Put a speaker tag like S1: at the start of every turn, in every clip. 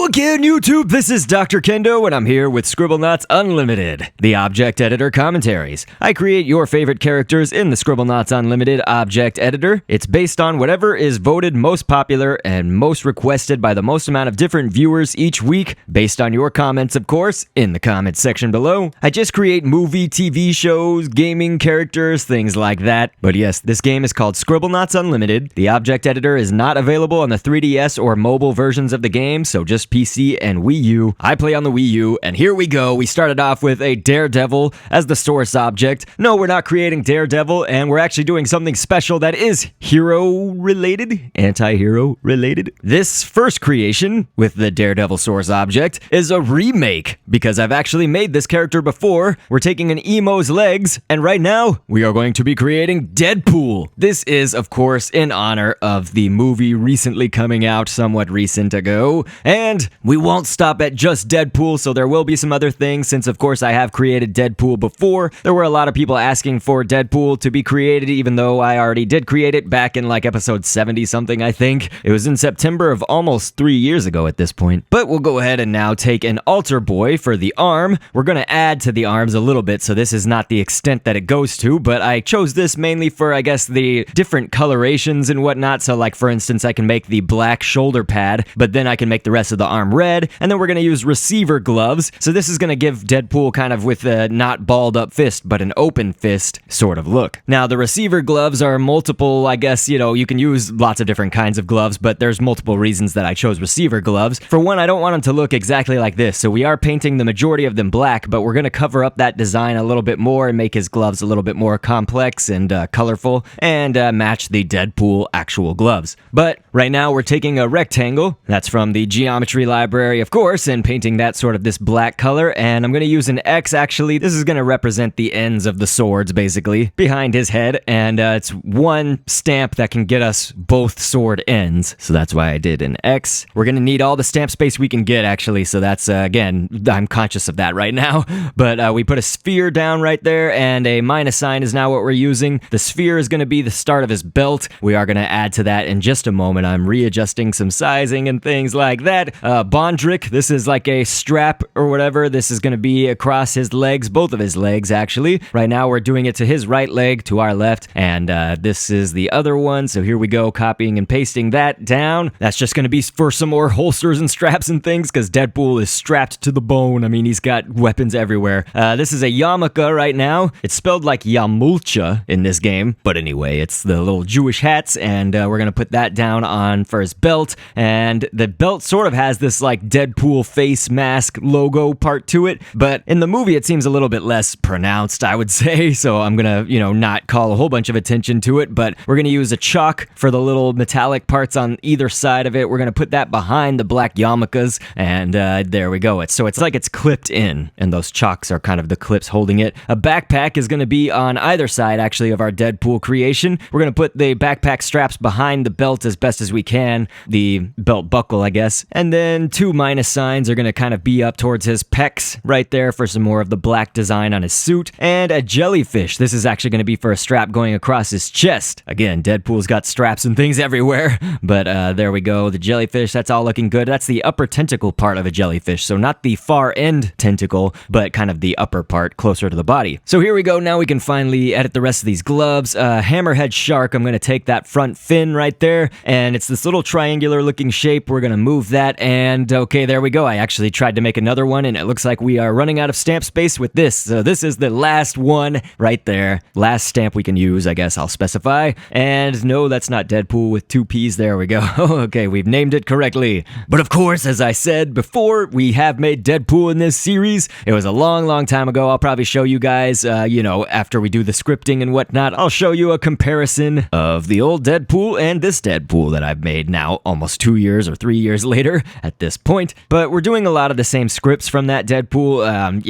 S1: Hello again, YouTube! This is Dr. Kendo, and I'm here with Scribblenauts Unlimited, the object editor commentaries. I create your favorite characters in the Scribblenauts Unlimited object editor. It's based on whatever is voted most popular and most requested by the most amount of different viewers each week, based on your comments, of course, in the comments section below. I just create movie, TV shows, gaming characters, things like that. But yes, this game is called Scribblenauts Unlimited. The object editor is not available on the 3DS or mobile versions of the game, so just PC and Wii U. I play on the Wii U, and here we go. We started off with a Daredevil as the source object. No, we're not creating Daredevil, and we're actually doing something special that is hero-related, anti-hero-related. This first creation with the Daredevil source object is a remake, because I've actually made this character before. We're taking an emo's legs, and right now, we are going to be creating Deadpool. This is, of course, in honor of the movie recently coming out somewhat recent ago, and we won't stop at just Deadpool, so there will be some other things, since of course I have created Deadpool before. There were a lot of people asking for Deadpool to be created, even though I already did create it back in like episode 70 something, I think. It was in September of almost 3 years ago at this point. But we'll go ahead and now take an altar boy for the arm. We're gonna add to the arms a little bit, so this is not the extent that it goes to, but I chose this mainly for, I guess, the different colorations and whatnot. So like, for instance, I can make the black shoulder pad, but then I can make the rest of the arm red, and then we're gonna use receiver gloves. So this is gonna give Deadpool kind of with a not balled up fist, but an open fist sort of look. Now, the receiver gloves are multiple, I guess, you can use lots of different kinds of gloves, but there's multiple reasons that I chose receiver gloves. For one, I don't want them to look exactly like this, so we are painting the majority of them black, but we're gonna cover up that design a little bit more and make his gloves a little bit more complex and colorful, and match the Deadpool actual gloves. But right now, we're taking a rectangle, that's from the geometry library, of course, and painting that sort of this black color, and I'm gonna use an X, actually. This is gonna represent the ends of the swords, basically, behind his head, and it's one stamp that can get us both sword ends, so that's why I did an X. We're gonna need all the stamp space we can get, actually, so that's, again, I'm conscious of that right now, but we put a sphere down right there, and a minus sign is now what we're using. The sphere is gonna be the start of his belt. We are gonna add to that in just a moment. I'm readjusting some sizing and things like that. Bondrick, this is like a strap or whatever. This is going to be across his legs, both of his legs, actually. Right now, we're doing it to his right leg, to our left, and this is the other one. So here we go, copying and pasting that down. That's just going to be for some more holsters and straps and things, because Deadpool is strapped to the bone. I mean, he's got weapons everywhere. This is a yarmulke right now. It's spelled like Yamulcha in this game, but anyway, it's the little Jewish hats, and we're going to put that down on for his belt, and the belt sort of has this like Deadpool face mask logo part to it, but in the movie it seems a little bit less pronounced, I would say, so I'm gonna, not call a whole bunch of attention to it, but we're gonna use a chalk for the little metallic parts on either side of it. We're gonna put that behind the black yarmulkes, and there we go. It's like it's clipped in, and those chalks are kind of the clips holding it. A backpack is gonna be on either side, actually, of our Deadpool creation. We're gonna put the backpack straps behind the belt as best as we can, the belt buckle, I guess, and then two minus signs are gonna kind of be up towards his pecs right there for some more of the black design on his suit, and a jellyfish. This is actually gonna be for a strap going across his chest. Again, Deadpool's got straps and things everywhere, but there we go. The jellyfish, that's all looking good. That's the upper tentacle part of a jellyfish, so not the far end tentacle, but kind of the upper part closer to the body. So here we go. Now we can finally edit the rest of these gloves. Hammerhead shark, I'm gonna take that front fin right there, and it's this little triangular looking shape. We're gonna move that, and okay, there we go. I actually tried to make another one, and it looks like we are running out of stamp space with this, so this is the last one right there. Last stamp we can use, I guess I'll specify, and no, that's not Deadpool with two P's. There we go. Okay, we've named it correctly. But of course, as I said before, we have made Deadpool in this series. It was a long time ago. I'll probably show you guys, after we do the scripting and whatnot, I'll show you a comparison of the old Deadpool and this Deadpool that I've made now almost 2 years or 3 years later at this point. But we're doing a lot of the same scripts from that Deadpool.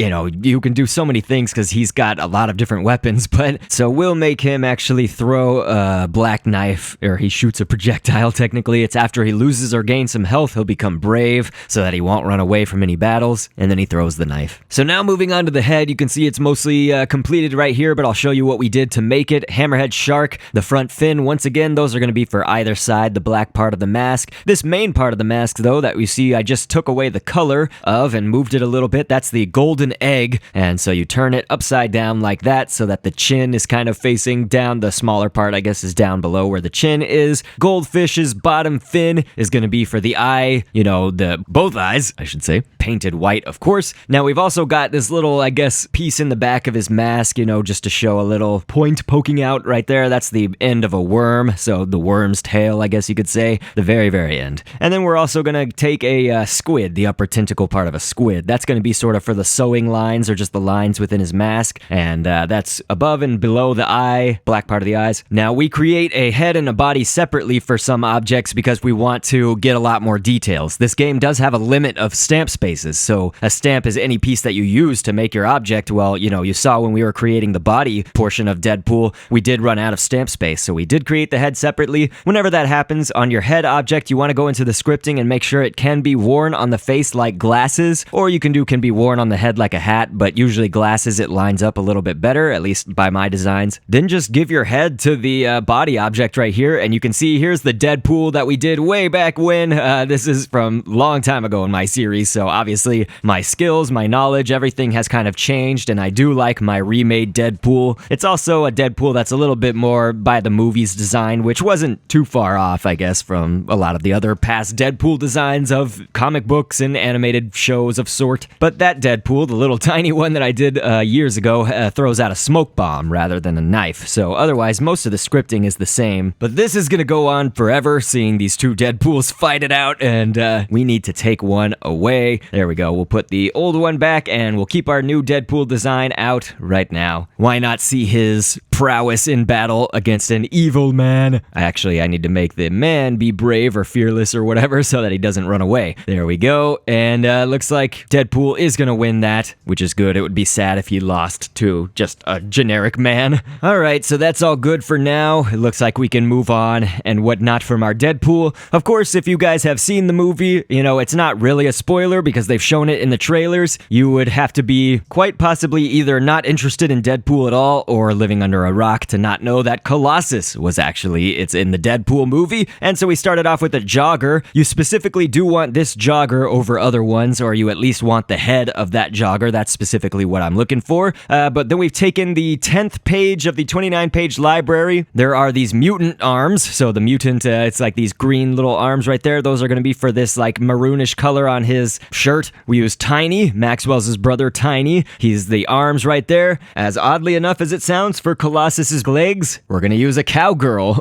S1: You can do so many things because he's got a lot of different weapons, but so we'll make him actually throw a black knife, or he shoots a projectile technically. It's after he loses or gains some health, he'll become brave so that he won't run away from any battles, and then he throws the knife. So now moving on to the head, you can see it's mostly completed right here, but I'll show you what we did to make it. Hammerhead shark, the front fin, once again, those are going to be for either side, the black part of the mask. This main part of the mask, though, that we see, I just took away the color of and moved it a little bit. That's the golden egg, and so you turn it upside down like that so that the chin is kind of facing down. The smaller part, I guess, is down below where the chin is. Goldfish's bottom fin is going to be for the eye, both eyes, I should say, painted white, of course. Now, we've also got this little, I guess, piece in the back of his mask, just to show a little point poking out right there. That's the end of a worm, so the worm's tail, I guess you could say, the very, very end. And then we're also going to take a squid, the upper tentacle part of a squid. That's going to be sort of for the sewing lines, or just the lines within his mask, and that's above and below the eye, black part of the eyes. Now, we create a head and a body separately for some objects because we want to get a lot more details. This game does have a limit of stamp spaces, so a stamp is any piece that you use to make your object. Well, you saw when we were creating the body portion of Deadpool, we did run out of stamp space, so we did create the head separately. Whenever that happens, on your head object, you want to go into the scripting and make sure it can be worn on the face like glasses, or you can be worn on the head like a hat, but usually glasses, it lines up a little bit better, at least by my designs. Then just give your head to the body object right here, and you can see here's the Deadpool that we did way back when. This is from a long time ago in my series, so obviously my skills, my knowledge, everything has kind of changed, and I do like my remade Deadpool. It's also a Deadpool that's a little bit more by the movie's design, which wasn't too far off, I guess, from a lot of the other past Deadpool designs of comic books and animated shows of sort. But that Deadpool, the little tiny one that I did years ago, throws out a smoke bomb rather than a knife. So otherwise, most of the scripting is the same. But this is going to go on forever, seeing these two Deadpools fight it out, and we need to take one away. There we go. We'll put the old one back, and we'll keep our new Deadpool design out right now. Why not see his prowess in battle against an evil man? Actually, I need to make the man be brave or fearless or whatever so that he doesn't run away. There we go. And looks like Deadpool is going to win that, which is good. It would be sad if he lost to just a generic man. All right, so that's all good for now. It looks like we can move on and whatnot from our Deadpool. Of course, if you guys have seen the movie, it's not really a spoiler because they've shown it in the trailers. You would have to be quite possibly either not interested in Deadpool at all or living under a rock to not know that Colossus was it's in the Deadpool movie. And so we started off with a jogger. You specifically do want this jogger over other ones, or you at least want the head of that jogger. That's specifically what I'm looking for. But then we've taken the 10th page of the 29-page library. There are these mutant arms. So the mutant, it's like these green little arms right there. Those are going to be for this like maroonish color on his shirt. We use Tiny, Maxwell's his brother Tiny. He's the arms right there. As oddly enough as it sounds for Colossus's legs, we're going to use a cowgirl.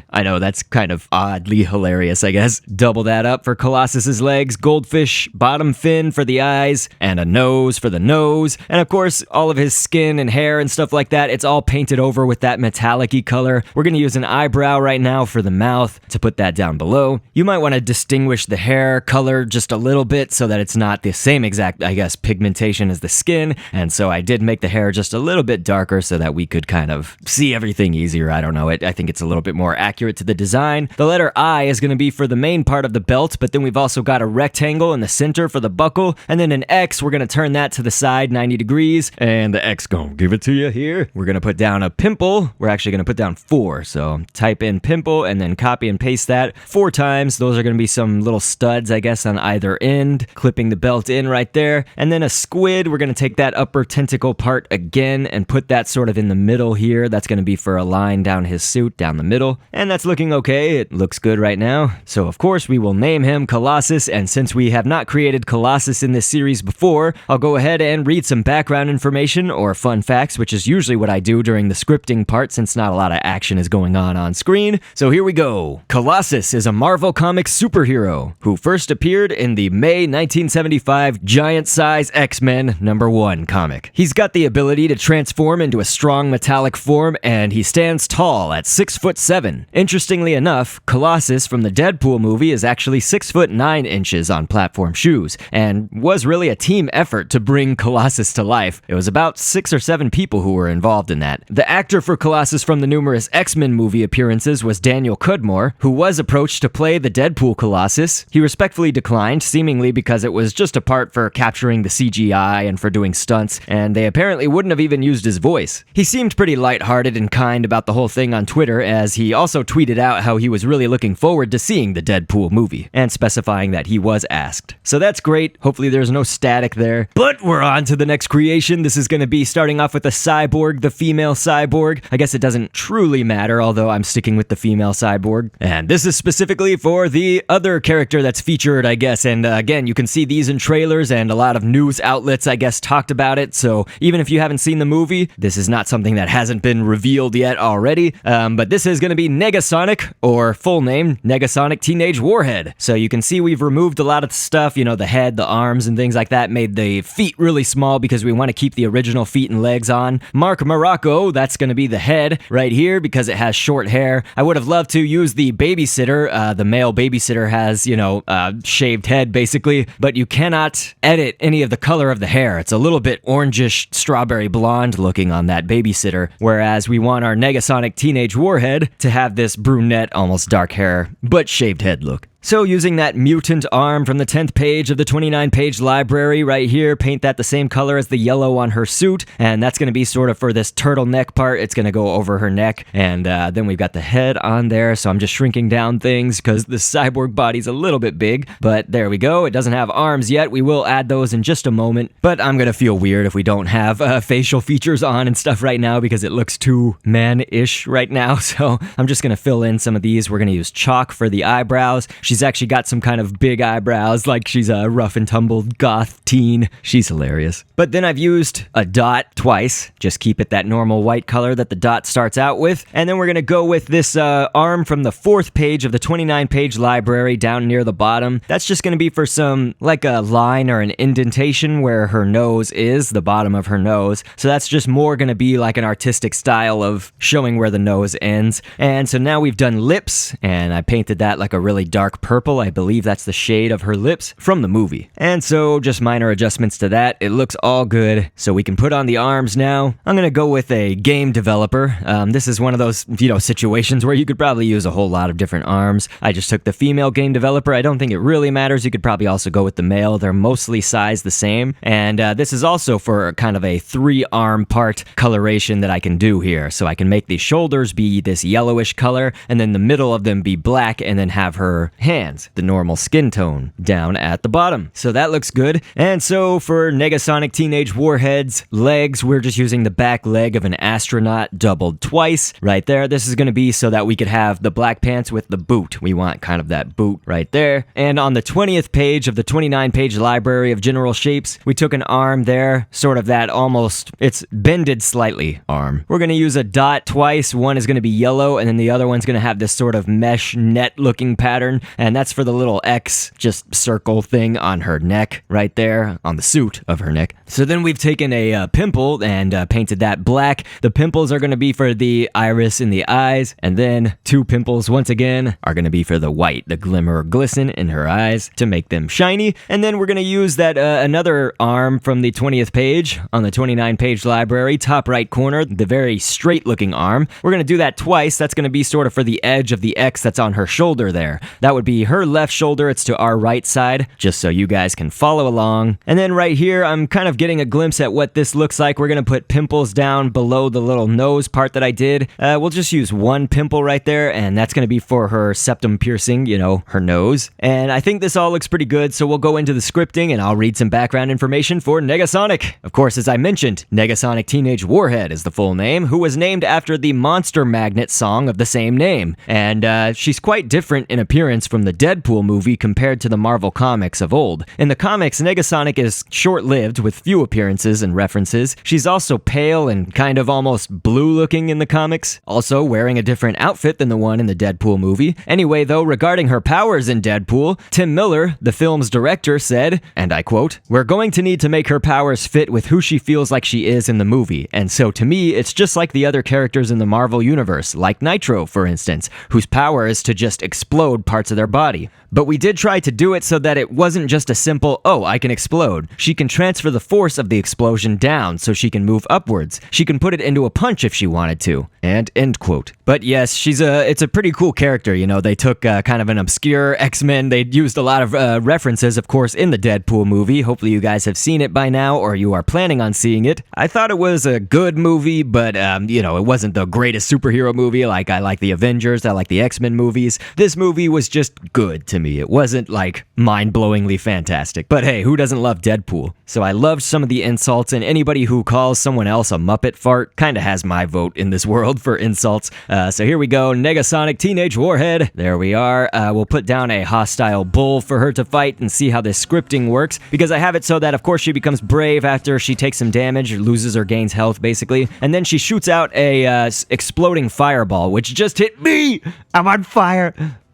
S1: I know, that's kind of oddly hilarious, I guess. Double that up for Colossus's legs, goldfish bottom fin for the eyes, and a nose for the nose. And of course, all of his skin and hair and stuff like that, it's all painted over with that metallic-y color. We're going to use an eyebrow right now for the mouth to put that down below. You might want to distinguish the hair color just a little bit so that it's not the same exact, I guess, pigmentation as the skin. And so I did make the hair just a little bit darker so that we could kind of see everything easier. I don't know. I think it's a little bit more accurate to the design. The letter I is going to be for the main part of the belt, but then we've also got a rectangle in the center for the buckle, and then an X, we're going to turn that to the side 90 degrees, and the X gonna give it to you here. We're going to put down a pimple. We're actually going to put down 4, so type in pimple and then copy and paste that 4 times. Those are going to be some little studs, I guess, on either end, clipping the belt in right there, and then a squid. We're going to take that upper tentacle part again and put that sort of in the middle here. That's going to be for a line down his suit, down the middle, and that's looking okay. It looks good right now. So of course we will name him Colossus, and since we have not created Colossus in this series before, I'll go ahead and read some background information or fun facts, which is usually what I do during the scripting part since not a lot of action is going on screen. So here we go. Colossus is a Marvel Comics superhero who first appeared in the May 1975 Giant Size X-Men #1 comic. He's got the ability to transform into a strong metallic form, and he stands tall at 6'7". Interestingly enough, Colossus from the Deadpool movie is actually 6'9" on platform shoes, and was really a team effort to bring Colossus to life. It was about 6 or 7 people who were involved in that. The actor for Colossus from the numerous X-Men movie appearances was Daniel Cudmore, who was approached to play the Deadpool Colossus. He respectfully declined, seemingly because it was just a part for capturing the CGI and for doing stunts, and they apparently wouldn't have even used his voice. He seemed seemed pretty lighthearted and kind about the whole thing on Twitter, as he also tweeted out how he was really looking forward to seeing the Deadpool movie, and specifying that he was asked. So that's great. Hopefully there's no static there. But we're on to the next creation. This is going to be starting off with the cyborg, the female cyborg. I guess it doesn't truly matter, although I'm sticking with the female cyborg. And this is specifically for the other character that's featured, I guess. And again, you can see these in trailers, and a lot of news outlets, I guess, talked about it. So even if you haven't seen the movie, this is not something that hasn't been revealed yet already. But this is going to be Negasonic, or full name, Negasonic Teenage Warhead. So you can see we've removed a lot of stuff, you know, the head, the arms, and things like that, made the feet really small because we want to keep the original feet and legs on. Mark Morocco, that's going to be the head right here because it has short hair. I would have loved to use the babysitter. The male babysitter has, you know, shaved head basically, but you cannot edit any of the color of the hair. It's a little bit orangish strawberry blonde looking on that babysitter, whereas we want our Negasonic Teenage Warhead to have this brunette, almost dark hair, but shaved head look. So using that mutant arm from the 10th page of the 29-page library right here, paint that the same color as the yellow on her suit, and that's going to be sort of for this turtleneck part. It's going to go over her neck, and then we've got the head on there, so I'm just shrinking down things because the cyborg body's a little bit big, but there we go. It doesn't have arms yet. We will add those in just a moment, but I'm going to feel weird if we don't have facial features on and stuff right now because it looks too man-ish right now, so I'm just going to fill in some of these. We're going to use chalk for the eyebrows. She's actually got some kind of big eyebrows, like she's a rough and tumble goth teen. She's hilarious. But then I've used a dot twice. Just keep it that normal white color that the dot starts out with. And then we're going to go with this arm from the 4th page of the 29-page library down near the bottom. That's just going to be for some, like a line or an indentation where her nose is, the bottom of her nose. So that's just more going to be like an artistic style of showing where the nose ends. And so now we've done lips, and I painted that like a really dark purple. I believe that's the shade of her lips from the movie. And so just minor adjustments to that. It looks all good. So we can put on the arms now. I'm going to go with a game developer. This is one of those, you know, situations where you could probably use a whole lot of different arms. I just took the female game developer. I don't think it really matters. You could probably also go with the male. They're mostly sized the same. And this is also for kind of a 3-arm part coloration that I can do here. So I can make the shoulders be this yellowish color, and then the middle of them be black, and then have her hands, the normal skin tone, down at the bottom. So that looks good. And so for Negasonic Teenage Warhead's legs, we're just using the back leg of an astronaut doubled twice right there. This is going to be so that we could have the black pants with the boot. We want kind of that boot right there. And on the 20th page of the 29-page library of general shapes, we took an arm there, sort of that almost, it's bended slightly arm. We're going to use a dot twice. One is going to be yellow, and then the other one's going to have this sort of mesh net looking pattern, and that's for the little X, just circle thing on her neck right there, on the suit of her neck. So then we've taken a pimple and painted that black. The pimples are going to be for the iris in the eyes, and then 2 pimples once again are going to be for the white, the glimmer or glisten in her eyes to make them shiny. And then we're going to use that another arm from the 20th page on the 29-page library, top right corner, the very straight looking arm. We're going to do that twice. That's going to be sort of for the edge of the X that's on her shoulder there. That would be her left shoulder. It's to our right side, just so you guys can follow along. And then right here, I'm kind of getting a glimpse at what this looks like. We're going to put pimples down below the little nose part that I did. We'll just use 1 pimple right there, and that's going to be for her septum piercing, you know, her nose. And I think this all looks pretty good, so we'll go into the scripting, and I'll read some background information for Negasonic. Of course, as I mentioned, Negasonic Teenage Warhead is the full name, who was named after the Monster Magnet song of the same name. And she's quite different in appearance from the Deadpool movie compared to the Marvel comics of old. In the comics, Negasonic is short-lived with few appearances and references. She's also pale and kind of almost blue-looking in the comics, also wearing a different outfit than the one in the Deadpool movie. Anyway, though, regarding her powers in Deadpool, Tim Miller, the film's director, said, and I quote, "We're going to need to make her powers fit with who she feels like she is in the movie, and so to me, it's just like the other characters in the Marvel universe, like Nitro, for instance, whose power is to just explode parts of their body. But we did try to do it so that it wasn't just a simple, oh, I can explode. She can transfer the force of the explosion down so she can move upwards. She can put it into a punch if she wanted to." And end quote. But yes, it's a pretty cool character. You know, they took kind of an obscure X-Men. They used a lot of references, of course, in the Deadpool movie. Hopefully you guys have seen it by now, or you are planning on seeing it. I thought it was a good movie, but, you know, it wasn't the greatest superhero movie. Like, I like the Avengers, I like the X-Men movies. This movie was just good to me. It wasn't, like, mind-blowingly fantastic. But hey, who doesn't love Deadpool? So I loved some of the insults, and anybody who calls someone else a Muppet fart kind of has my vote in this world for insults. So here we go, Negasonic Teenage Warhead. There we are. We'll put down a hostile bull for her to fight and see how this scripting works, because I have it so that, of course, she becomes brave after she takes some damage, or loses or gains health, basically, and then she shoots out a exploding fireball, which just hit me! I'm on fire!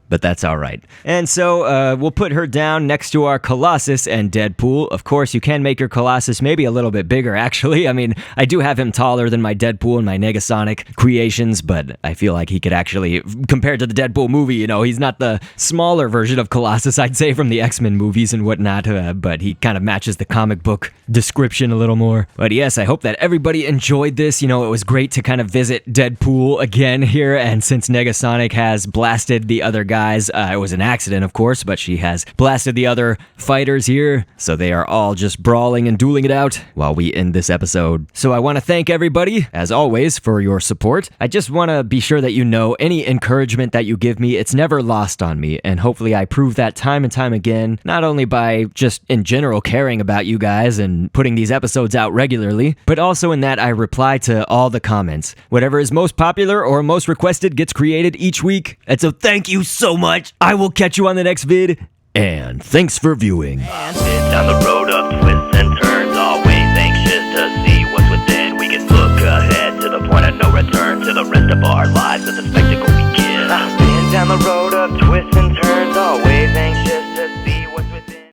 S1: But that's all right. And so we'll put her down next to our Colossus and Deadpool. Of course, you can make your Colossus maybe a little bit bigger, actually. I mean, I do have him taller than my Deadpool and my Negasonic creations, but I feel like he could actually, compared to the Deadpool movie, you know, he's not the smaller version of Colossus, I'd say, from the X-Men movies and whatnot, but he kind of matches the comic book description a little more. But yes, I hope that everybody enjoyed this. You know, it was great to kind of visit Deadpool again here, and since Negasonic has blasted the other guy, it was an accident, of course, but she has blasted the other fighters here, so they are all just brawling and dueling it out while we end this episode. So I want to thank everybody, as always, for your support. I just want to be sure that you know any encouragement that you give me, it's never lost on me, and hopefully I prove that time and time again, not only by just in general caring about you guys and putting these episodes out regularly, but also in that I reply to all the comments. Whatever is most popular or most requested gets created each week, and so thank you so much. I will catch you on the next vid, and thanks for viewing.
S2: And down the road of twists and turns, always anxious to see what's within. We can look ahead to the point of no return, to the rest of our lives as the spectacle begins. I've been down the road of twists